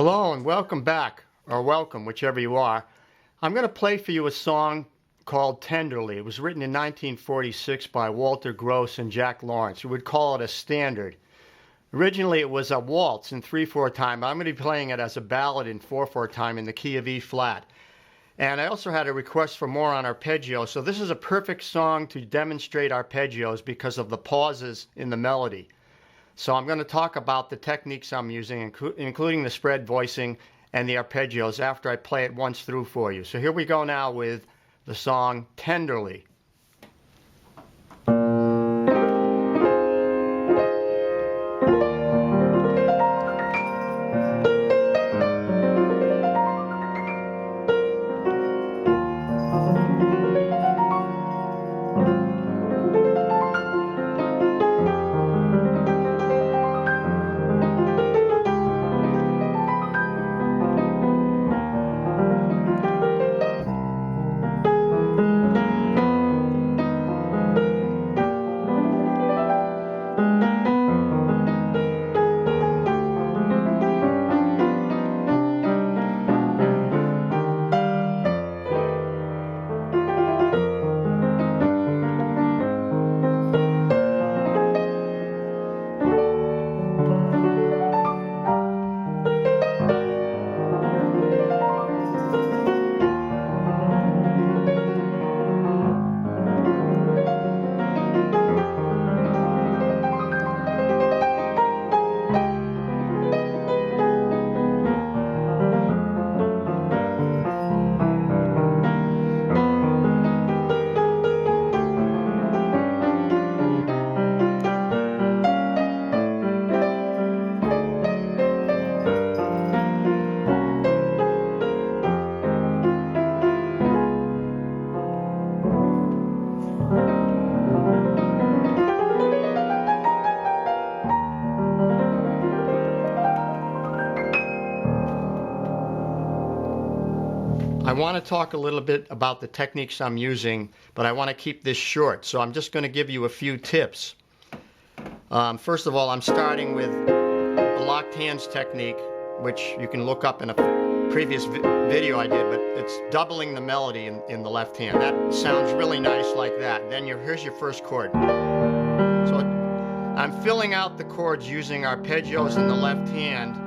Hello and welcome back, or welcome, whichever you are. I'm going to play for you a song called Tenderly. It was written in 1946 by Walter Gross and Jack Lawrence. We would call it a standard. Originally it was a waltz in 3/4 time. I'm going to be playing it as a ballad in 4/4 time in the key of E flat. And I also had a request for more on arpeggios, so this is a perfect song to demonstrate arpeggios because of the pauses in the melody. So I'm going to talk about the techniques I'm using, including the spread voicing and the arpeggios, after I play it once through for you. So here we go now with the song Tenderly. I want to talk a little bit about the techniques I'm using, but I want to keep this short, so I'm just going to give you a few tips. First of all, I'm starting with the locked hands technique, which you can look up in a previous video I did, but it's doubling the melody in the left hand. That sounds really nice like that. Then here's your first chord. So I'm filling out the chords using arpeggios in the left hand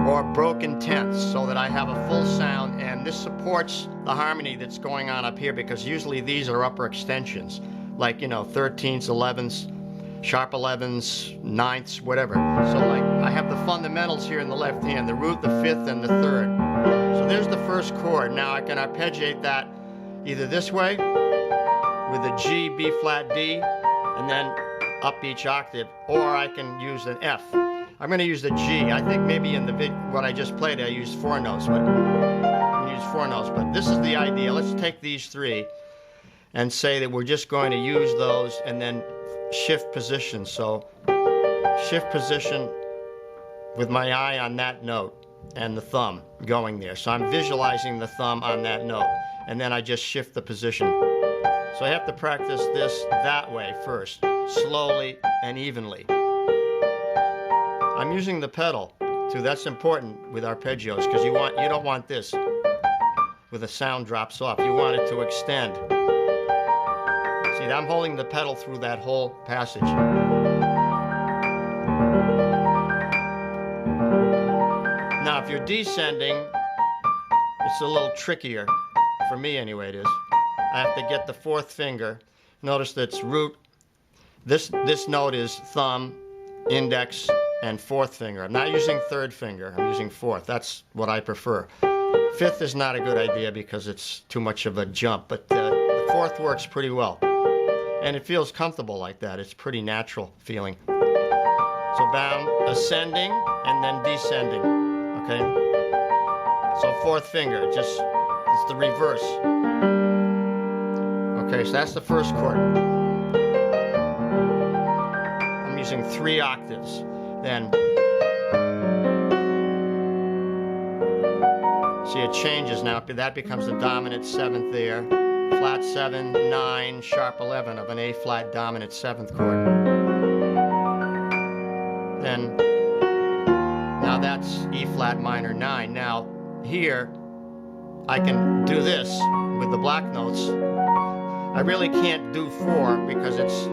or broken tenths so that I have a full sound, and this supports the harmony that's going on up here, because usually these are upper extensions, like, you know, 13ths, 11ths, sharp 11ths, ninths, whatever. So like I have the fundamentals here in the left hand, the root, the fifth, and the third. So there's the first chord. Now I can arpeggiate that either this way with a G, B flat, D, and then up each octave, or I can use an F. I'm going to use the G. I think maybe in the what I just played I used 4 notes, but this is the idea. Let's take these three and say that we're just going to use those and then shift position. So shift position with my eye on that note and the thumb going there. So I'm visualizing the thumb on that note, and then I just shift the position. So I have to practice this that way first, slowly and evenly. I'm using the pedal too. That's important with arpeggios, because you don't want this where the sound drops off. You want it to extend. See, I'm holding the pedal through that whole passage. Now, if you're descending, it's a little trickier. For me, anyway, it is. I have to get the 4th finger. Notice that's root. This note is thumb, index, and 4th finger. I'm not using 3rd finger, I'm using 4th. That's what I prefer. 5th is not a good idea because it's too much of a jump, but the 4th works pretty well. And it feels comfortable like that. It's pretty natural feeling. So bound, ascending, and then descending, okay? So 4th finger, it's the reverse. Okay, so that's the first chord. I'm using 3 octaves. Then, see, it changes now. That becomes the dominant 7th there. Flat 7, 9, sharp 11 of an A flat dominant 7th chord. Then, now that's E flat minor 9. Now here I can do this with the black notes. I really can't do 4 because it's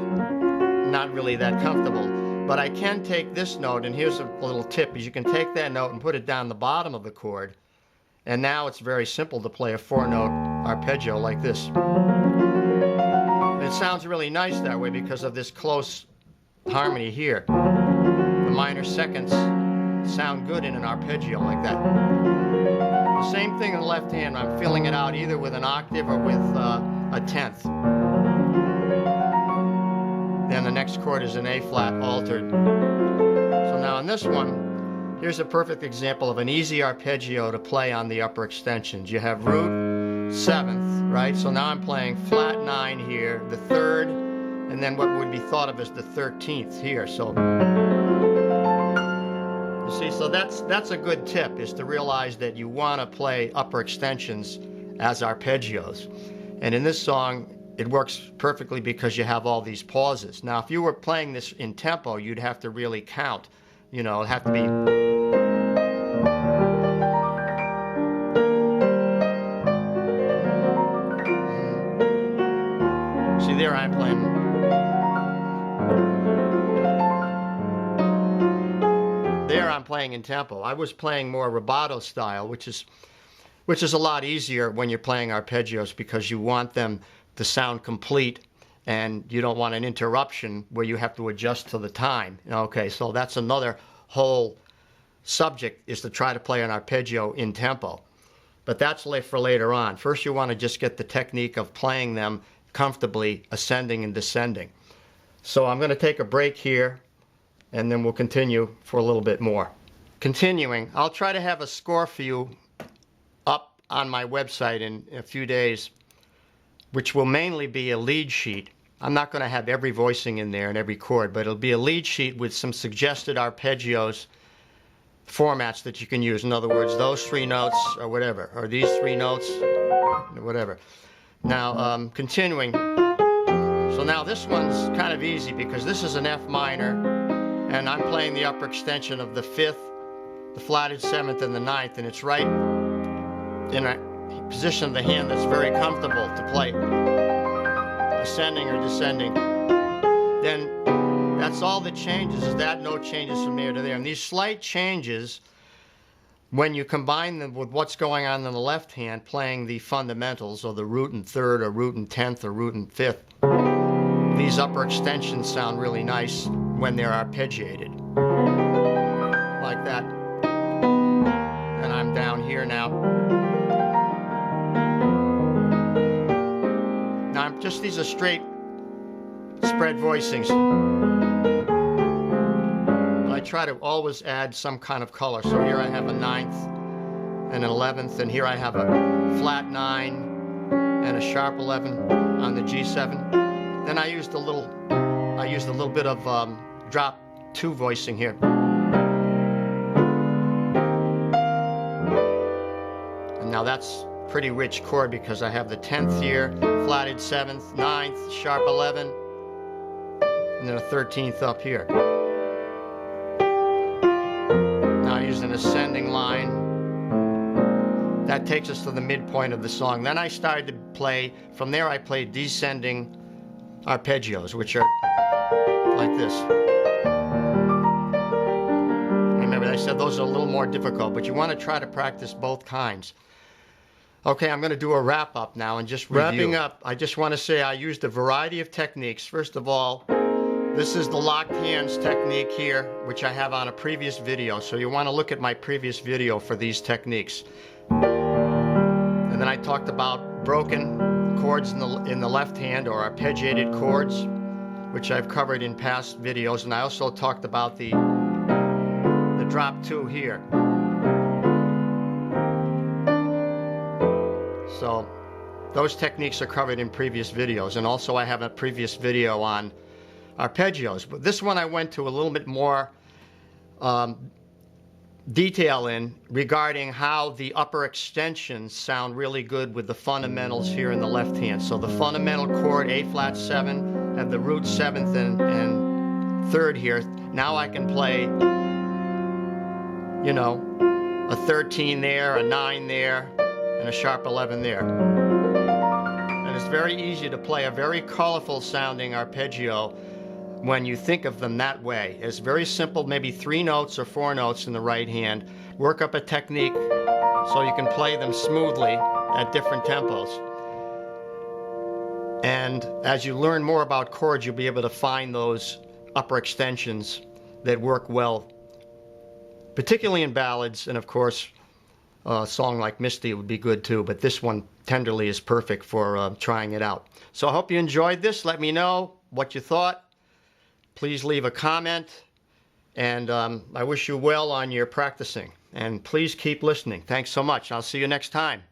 not really that comfortable. But I can take this note, and here's a little tip, is you can take that note and put it down the bottom of the chord, and now it's very simple to play a 4-note arpeggio like this. And it sounds really nice that way because of this close harmony here. The minor seconds sound good in an arpeggio like that. The same thing in the left hand. I'm filling it out either with an octave or with a tenth. Then the next chord is an A flat altered. So now on this one, here's a perfect example of an easy arpeggio to play on the upper extensions. You have root 7th, right? So now I'm playing flat 9 here, the 3rd, and then what would be thought of as the 13th here. So you see, so that's a good tip, is to realize that you want to play upper extensions as arpeggios. And in this song, it works perfectly because you have all these pauses. Now, if you were playing this in tempo, you'd have to really count. You know, it'd have to be. See, there I'm playing. There I'm playing in tempo. I was playing more rubato style, which is a lot easier when you're playing arpeggios because you want them to sound complete and you don't want an interruption where you have to adjust to the time. Okay, so that's another whole subject, is to try to play an arpeggio in tempo. But that's for later on. First you want to just get the technique of playing them comfortably, ascending and descending. So I'm going to take a break here and then we'll continue for a little bit more. Continuing, I'll try to have a score for you up on my website in a few days, which will mainly be a lead sheet. I'm not going to have every voicing in there and every chord, but it'll be a lead sheet with some suggested arpeggios formats that you can use. In other words, those 3 notes or whatever, or these 3 notes, whatever. Now, continuing. So now this one's kind of easy because this is an F minor, and I'm playing the upper extension of the 5th, the flatted 7th, and the 9th, and it's right in a position of the hand that's very comfortable to play ascending or descending. Then that's all that changes, is that note changes from there to there. And these slight changes, when you combine them with what's going on in the left hand, playing the fundamentals, or the root and 3rd, or root and 10th, or root and 5th, these upper extensions sound really nice when they're arpeggiated. Like that. And I'm down here now. These are straight spread voicings. But I try to always add some kind of color. So here I have a 9th and an 11th, and here I have a flat 9 and a sharp 11 on the G7. Then I used a little bit of drop 2 voicing here. And now that's pretty rich chord because I have the 10th here, flatted 7th, 9th, sharp 11, and then a 13th up here. Now I use an ascending line. That takes us to the midpoint of the song. Then I started to play, from there I played descending arpeggios, which are like this. Remember, I said those are a little more difficult, but you want to try to practice both kinds. Okay, I'm going to do a wrap-up now and just review. Wrapping up, I just want to say I used a variety of techniques. First of all, this is the locked hands technique here, which I have on a previous video. So you want to look at my previous video for these techniques. And then I talked about broken chords in the left hand, or arpeggiated chords, which I've covered in past videos. And I also talked about the drop 2 here. So those techniques are covered in previous videos, and also I have a previous video on arpeggios. But this one I went to a little bit more detail in regarding how the upper extensions sound really good with the fundamentals here in the left hand. So the fundamental chord, A flat 7, have the root 7th and 3rd here. Now I can play you know, a 13 there, a 9 there, and a sharp 11 there. And it's very easy to play a very colorful sounding arpeggio when you think of them that way. It's very simple, maybe 3 notes or 4 notes in the right hand. Work up a technique so you can play them smoothly at different tempos. And as you learn more about chords, you'll be able to find those upper extensions that work well, particularly in ballads, and of course a song like Misty would be good too, but this one, Tenderly, is perfect for trying it out. So I hope you enjoyed this. Let me know what you thought. Please leave a comment, and I wish you well on your practicing. And please keep listening. Thanks so much. I'll see you next time.